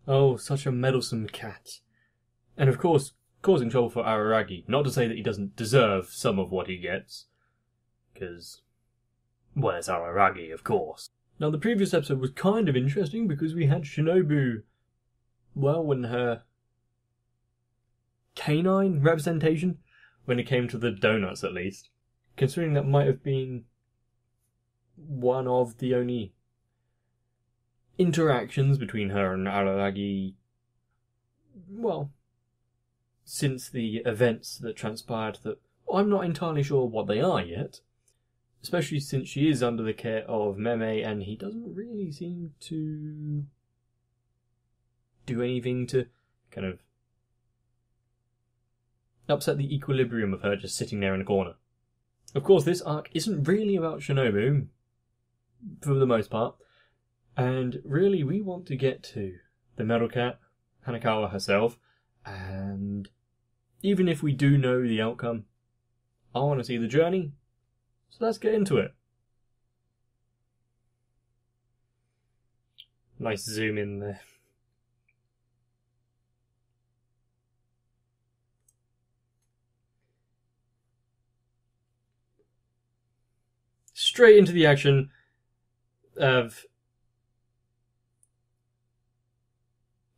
Oh, such a meddlesome cat. And of course, causing trouble for Araragi. Not to say that he doesn't deserve some of what he gets. Because, well, it's Araragi, of course. Now, the previous episode was kind of interesting because we had Shinobu, well, in her canine representation, when it came to the donuts at least. Considering that might have been one of the only interactions between her and Araragi, well, since the events that transpired that I'm not entirely sure what they are yet. Especially since she is under the care of Meme and he doesn't really seem to do anything to kind of upset the equilibrium of her just sitting there in a corner. Of course, this arc isn't really about Shinobu, for the most part, and really we want to get to the Metal Cat, Hanekawa herself, and even if we do know the outcome, I want to see the journey. So let's get into it. Nice zoom in there. Straight into the action of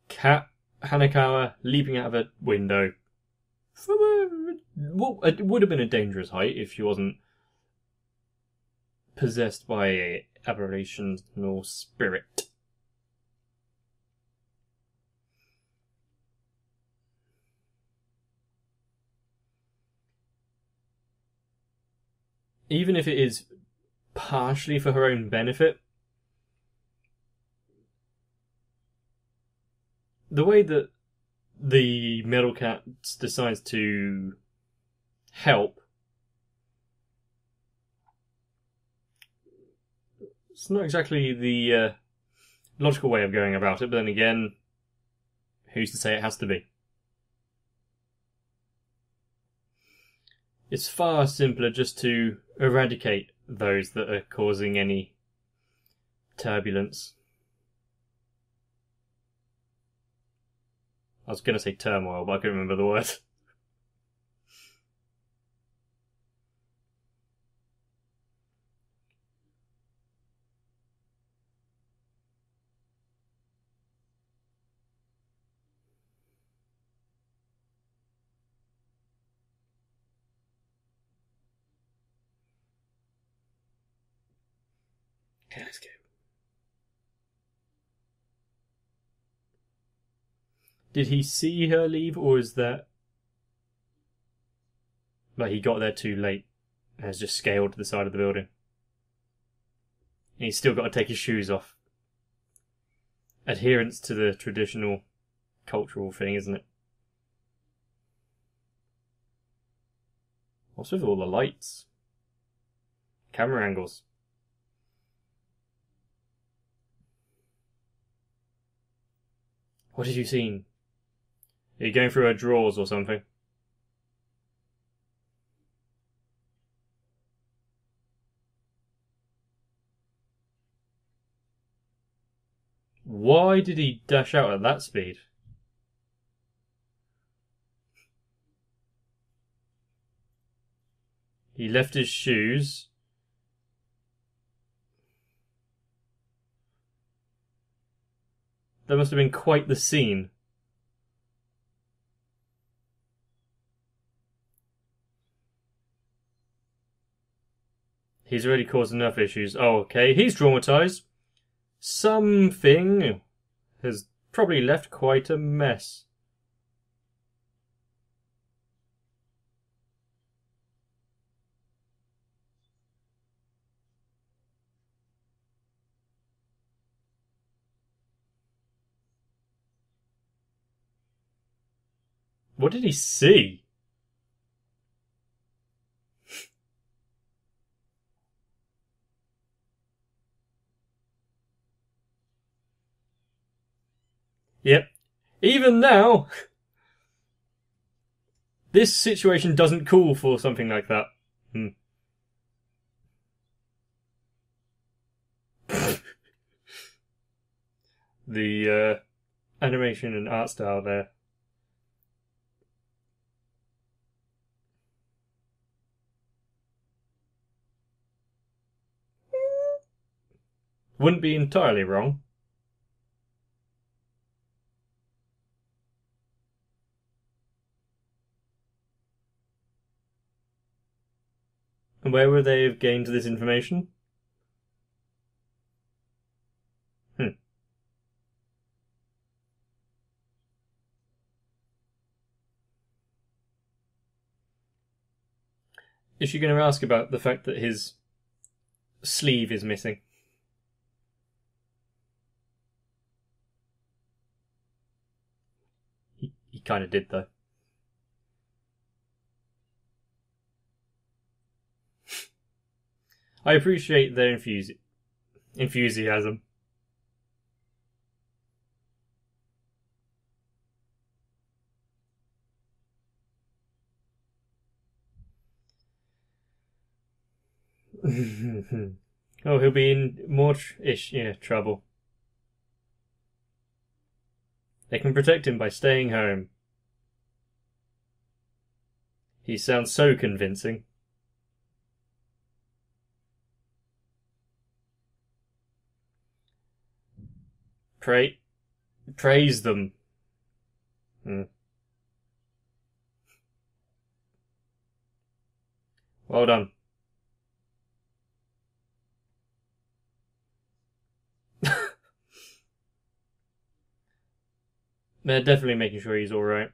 Cat Hanekawa leaping out of a window from well, it would have been a dangerous height if she wasn't possessed by a aberrational spirit. Even if it is partially for her own benefit, the way that the Metal Cat decides to help, it's not exactly the logical way of going about it, but then again, who's to say it has to be? It's far simpler just to eradicate those that are causing any turbulence. I was going to say turmoil, but I couldn't remember the word. Okay, let's go. Did he see her leave, or is that like he got there too late and has just scaled to the side of the building? And he's still got to take his shoes off. Adherence to the traditional cultural thing, isn't it? What's with all the lights? Camera angles. What have you seen? Are you going through her drawers or something? Why did he dash out at that speed? He left his shoes. That must have been quite the scene. He's already caused enough issues. Oh, okay. He's traumatized. Something has probably left quite a mess. What did he see? Yep. Even now, this situation doesn't call for something like that. the animation and art style there. Wouldn't be entirely wrong. And where would they have gained this information? Is she going to ask about the fact that his sleeve is missing? He kind of did, though. I appreciate their enthusiasm. Oh, he'll be in more trouble. They can protect him by staying home. He sounds so convincing. Praise them. Well done. They're definitely making sure he's alright.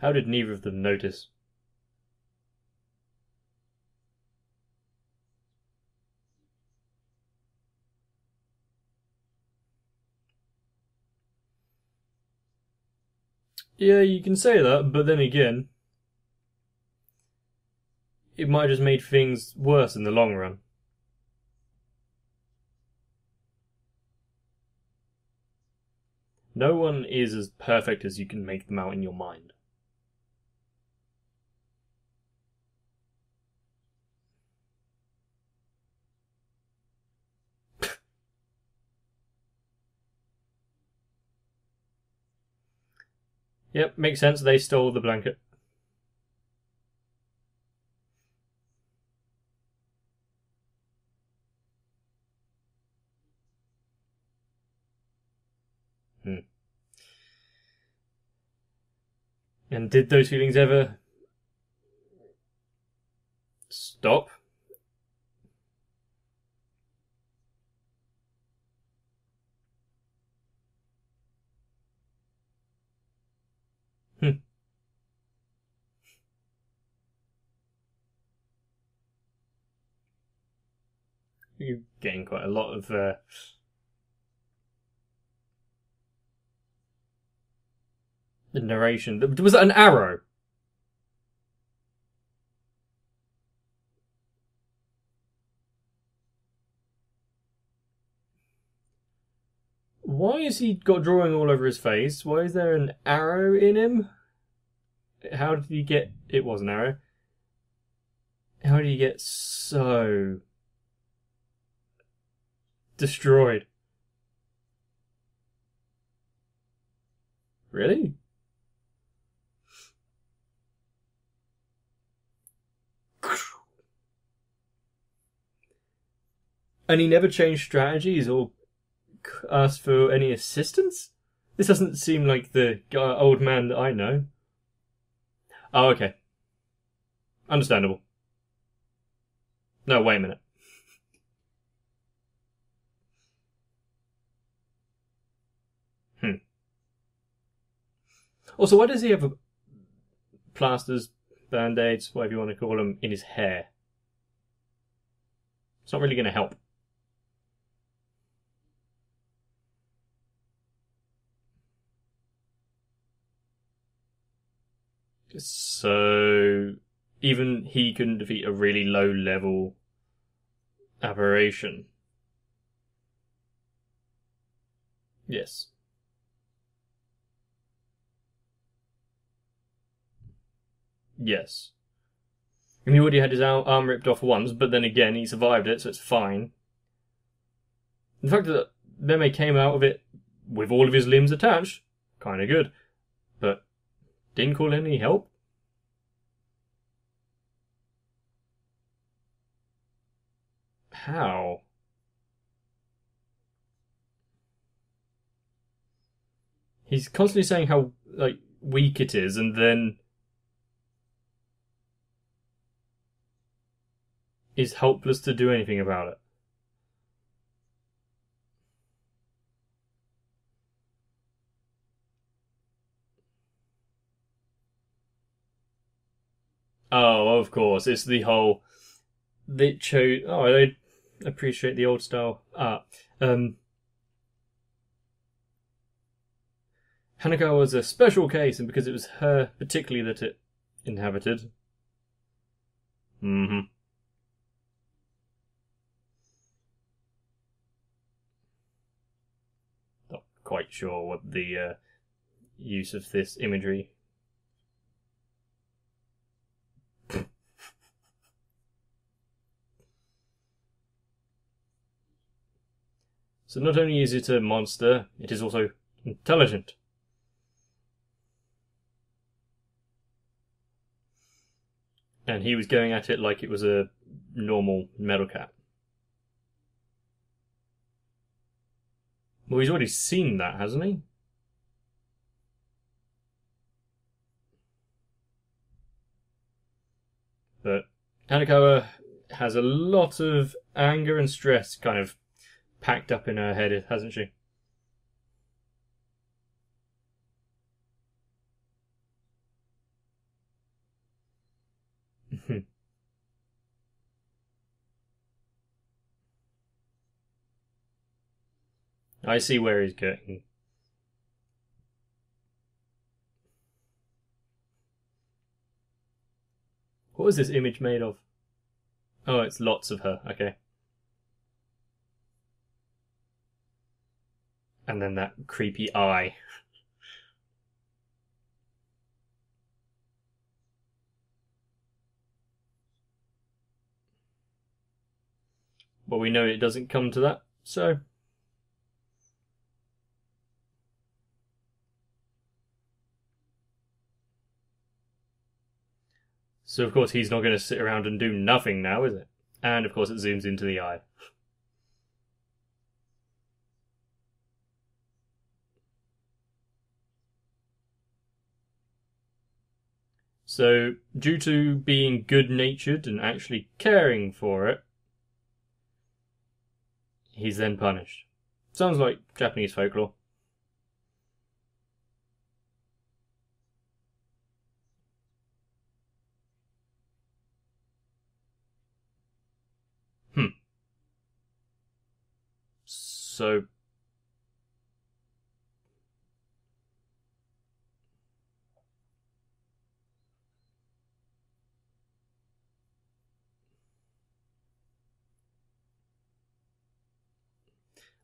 How did neither of them notice? Yeah, you can say that, but then again, it might have just made things worse in the long run. No one is as perfect as you can make them out in your mind. Yep, makes sense. They stole the blanket. And did those feelings ever stop? You're getting quite a lot of the narration. Was that an arrow? Why has he got drawing all over his face? Why is there an arrow in him? How did he get... It was an arrow. How did he get so... destroyed? Really? And he never changed strategies or asked for any assistance? This doesn't seem like the old man that I know. Oh, okay. Understandable. No, wait a minute. Also, why does he have plasters, band-aids, whatever you want to call them, in his hair? It's not really going to help. So, even he couldn't defeat a really low-level aberration. Yes. Yes. And he already had his arm ripped off once, but then again, he survived it, so it's fine. The fact that Meme came out of it with all of his limbs attached, kinda good. But didn't call any help. How? He's constantly saying how, like, weak it is, and then is helpless to do anything about it. Oh, of course, it's the whole... They chose... Oh, I appreciate the old style art. Hanako was a special case, and because it was her particularly that it inhabited. Mm-hmm. Not quite sure what the use of this imagery. So not only is it a monster, it is also intelligent. And he was going at it like it was a normal metal cat. Well, he's already seen that, hasn't he? But Hanako has a lot of anger and stress kind of packed up in her head, hasn't she? I see where he's going. What was this image made of? Oh, it's lots of her. Okay. And then that creepy eye. Well, we know it doesn't come to that, so... So, of course, he's not going to sit around and do nothing now, is it? And, of course, it zooms into the eye. So, due to being good-natured and actually caring for it, he's then punished. Sounds like Japanese folklore. So...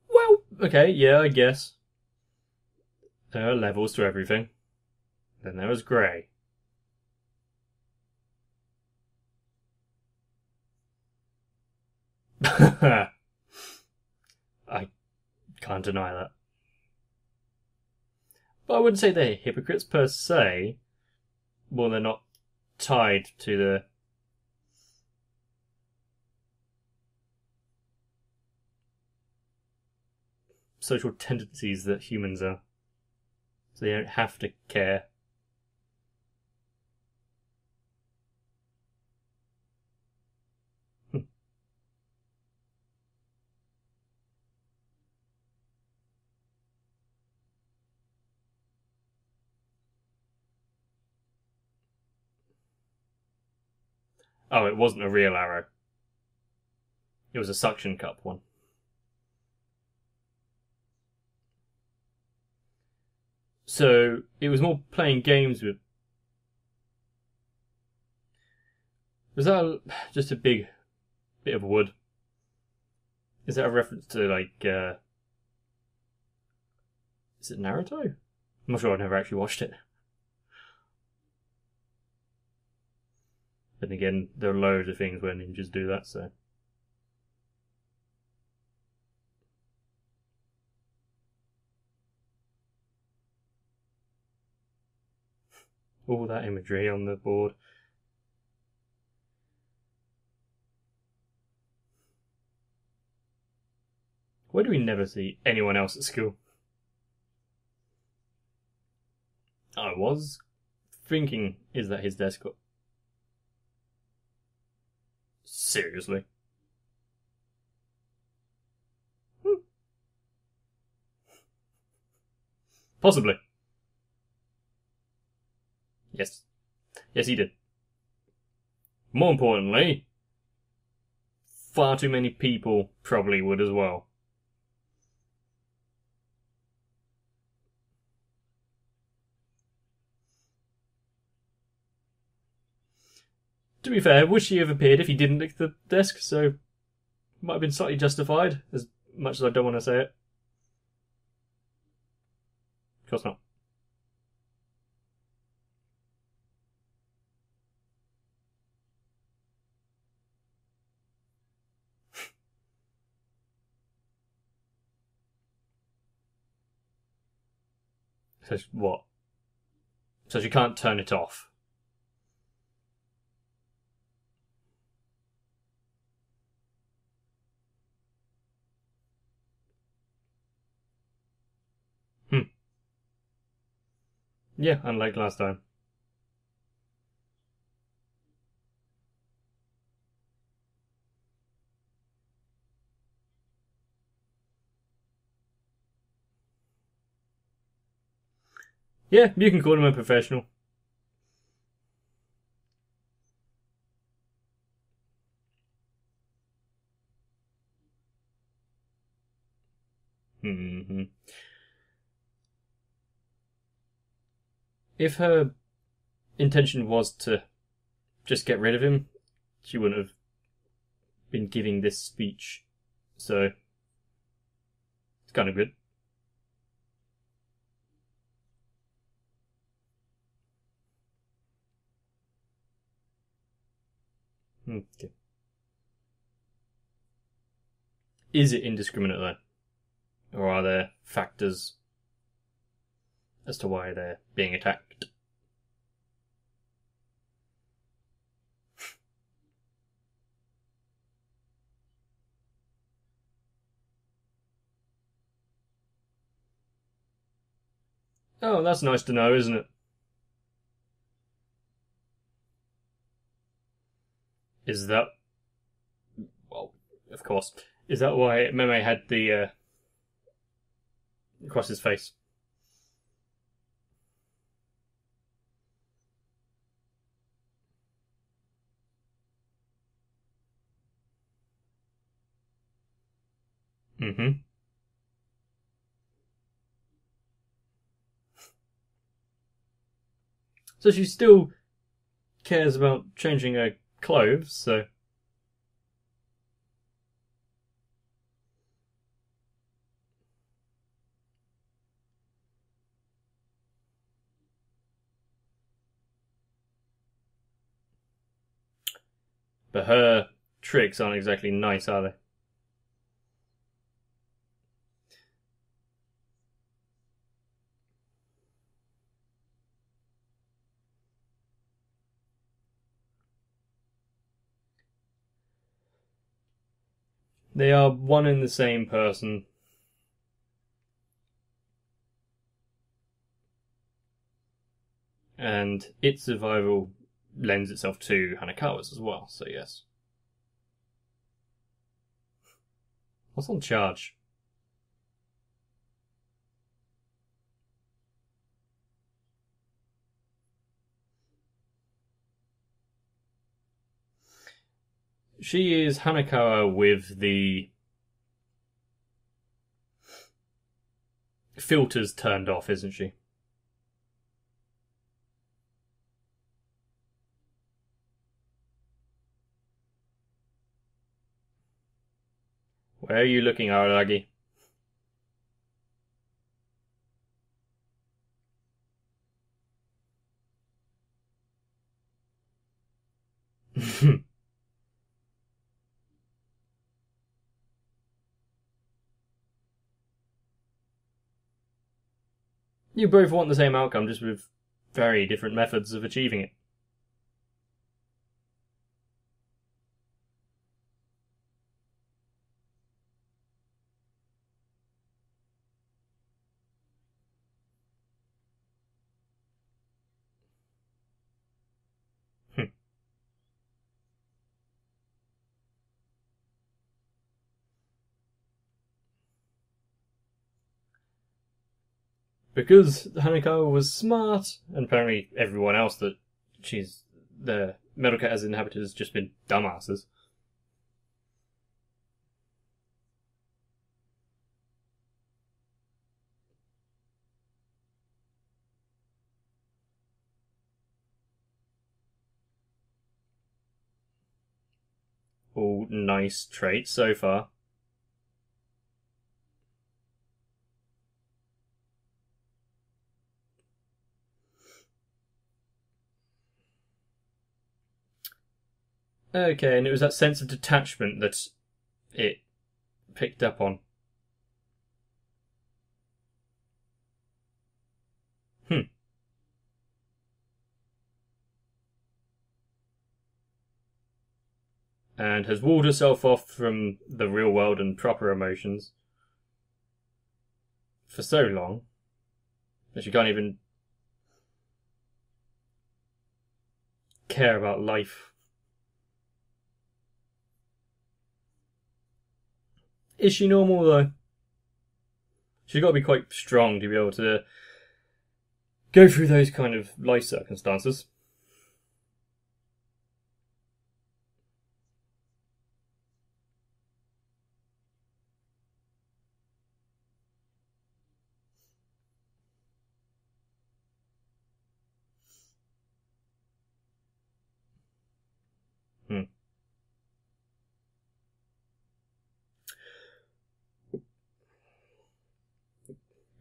Well, okay, yeah, I guess. There are levels to everything. Then there was grey. I can't deny that. But I wouldn't say they're hypocrites per se. Well, they're not tied to the social tendencies that humans are. So they don't have to care. Oh, it wasn't a real arrow. It was a suction cup one. So it was more playing games with... Was that just a big bit of wood? Is that a reference to, like, is it Naruto? I'm not sure, I've never actually watched it. Then again, there are loads of things where ninjas do that, so. All that imagery on the board. Why do we never see anyone else at school? I was thinking, is that his desk? Seriously? Possibly. Yes. Yes, he did. More importantly, far too many people probably would as well. To be fair, would she have appeared if he didn't lick the desk? So, might have been slightly justified, as much as I don't want to say it. Of course not. So, what? So she can't turn it off. Yeah, unlike last time. Yeah, you can call him a professional. If her intention was to just get rid of him, she wouldn't have been giving this speech. So, it's kind of good. Okay. Is it indiscriminate though? Or are there factors as to why they're being attacked? Oh, that's nice to know, isn't it? Is that... Well, of course. Is that why Meme had the... across his face? Mm-hmm. So she still cares about changing her clothes, so... But her tricks aren't exactly nice, are they? They are one and the same person. And its survival lends itself to Hanakawa's as well, so yes. What's on charge? She is Hanakawa with the filters turned off, isn't she? Where are you looking, Araragi? You both want the same outcome, just with very different methods of achieving it. Because Hanekawa was smart, and apparently everyone else that the Metal Cat has inhabited has just been dumbasses. All nice traits so far. Okay, and it was that sense of detachment that it picked up on. And has walled herself off from the real world and proper emotions for so long that she can't even care about life. Is she normal, though? She's got to be quite strong to be able to go through those kind of life circumstances.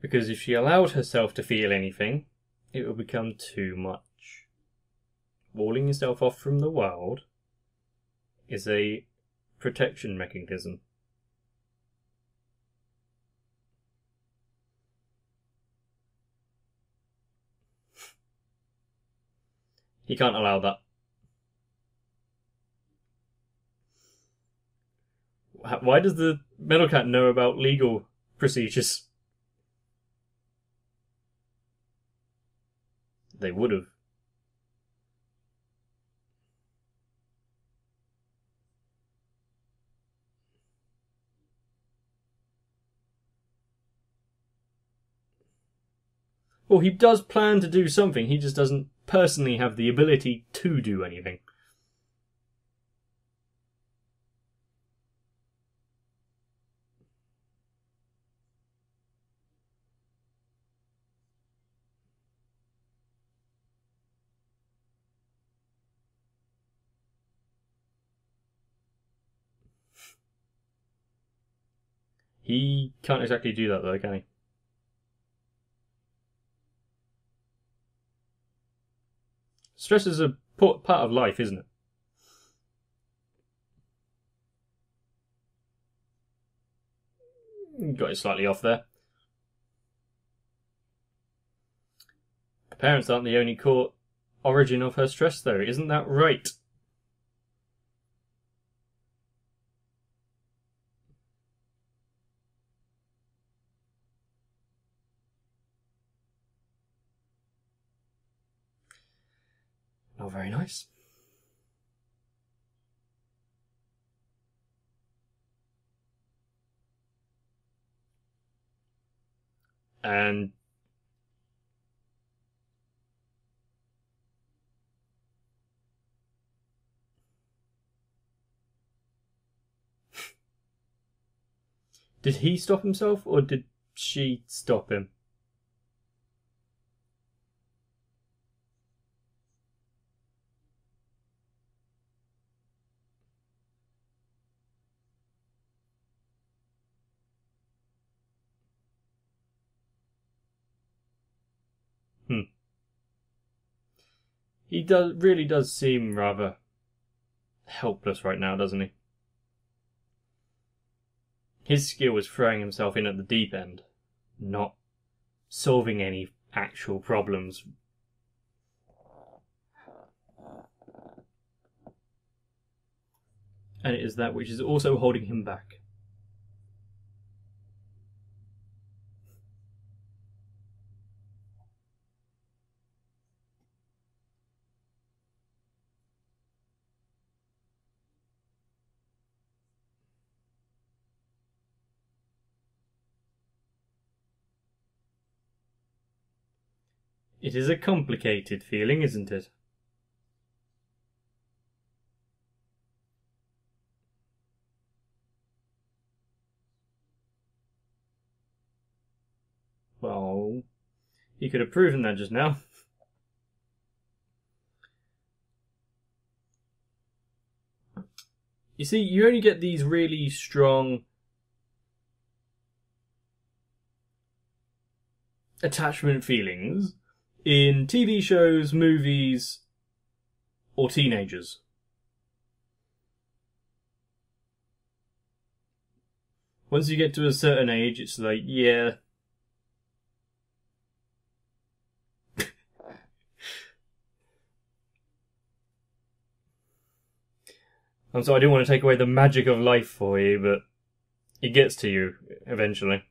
Because if she allowed herself to feel anything, it would become too much. Walling yourself off from the world is a protection mechanism. He can't allow that. Why does the Metal Cat know about legal procedures? They would have. Well, he does plan to do something, he just doesn't personally have the ability to do anything. He can't exactly do that, though, can he? Stress is a part of life, isn't it? Got it slightly off there. Parents aren't the only core origin of her stress, though. Isn't that right? Not very nice. And did he stop himself, or did she stop him? He really does seem rather helpless right now, doesn't he? His skill is throwing himself in at the deep end, not solving any actual problems. And it is that which is also holding him back. It is a complicated feeling, isn't it? Well, he could have proven that just now. You see, you only get these really strong attachment feelings in TV shows, movies, or teenagers. Once you get to a certain age, it's like, yeah. I'm sorry, I didn't want to take away the magic of life for you, but it gets to you eventually.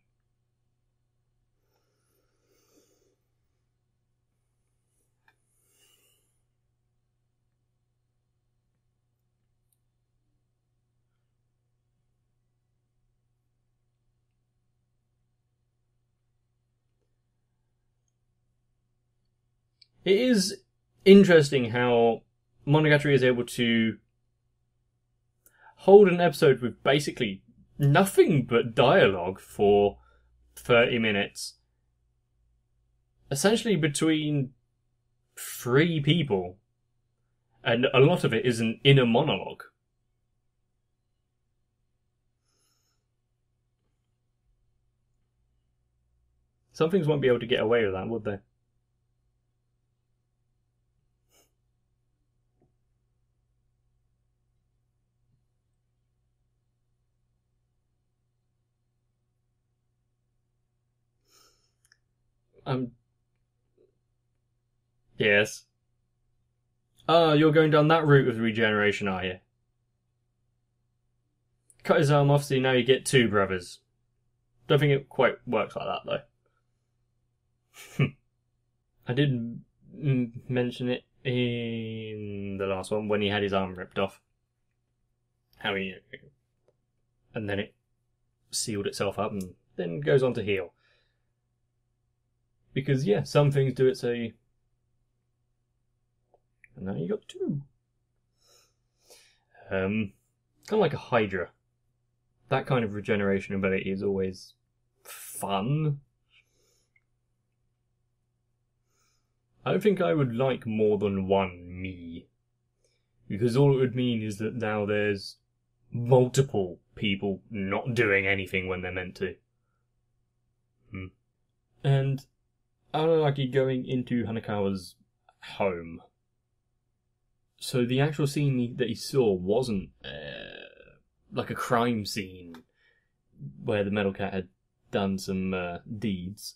It is interesting how Monogatari is able to hold an episode with basically nothing but dialogue for 30 minutes. Essentially between 3 people. And a lot of it is an inner monologue. Some things won't be able to get away with that, would they? Yes. Ah, you're going down that route with regeneration, are you? Cut his arm off so now you get 2 brothers. Don't think it quite works like that, though. I did mention it in the last one when he had his arm ripped off. How he... And then it sealed itself up and then goes on to heal. Because, yeah, some things do it so you... And now you got 2. Kind of like a Hydra. That kind of regeneration ability is always fun. I don't think I would like more than 1 me. Because all it would mean is that now there's multiple people not doing anything when they're meant to. And Araragi going into Hanekawa's home. So the actual scene that he saw wasn't like a crime scene where the Metal Cat had done some deeds,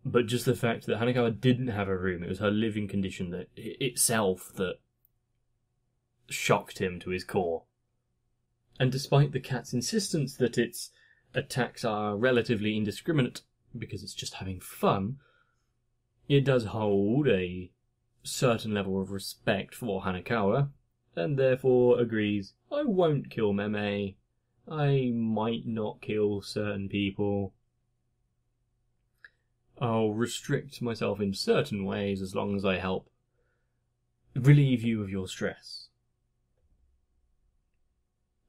but just the fact that Hanekawa didn't have a room. It was her living condition that itself that shocked him to his core. And despite the cat's insistence that its attacks are relatively indiscriminate because it's just having fun, it does hold a certain level of respect for Hanekawa, and therefore agrees, I won't kill Meme, I might not kill certain people, I'll restrict myself in certain ways as long as I help relieve you of your stress.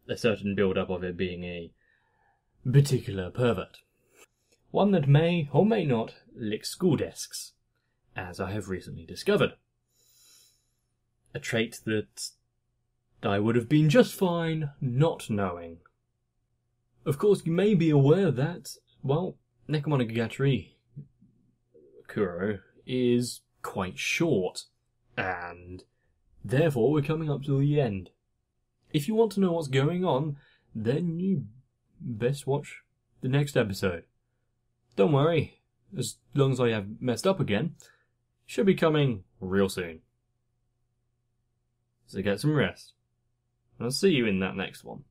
A certain build-up of it being a particular pervert. One that may or may not lick school desks, as I have recently discovered. A trait that I would have been just fine not knowing. Of course, you may be aware that, well, Nekomonogatari Kuro is quite short, and therefore we're coming up to the end. if you want to know what's going on, then you best watch the next episode. Don't worry, as long as I have messed up again, should be coming real soon. So get some rest, and I'll see you in that next one.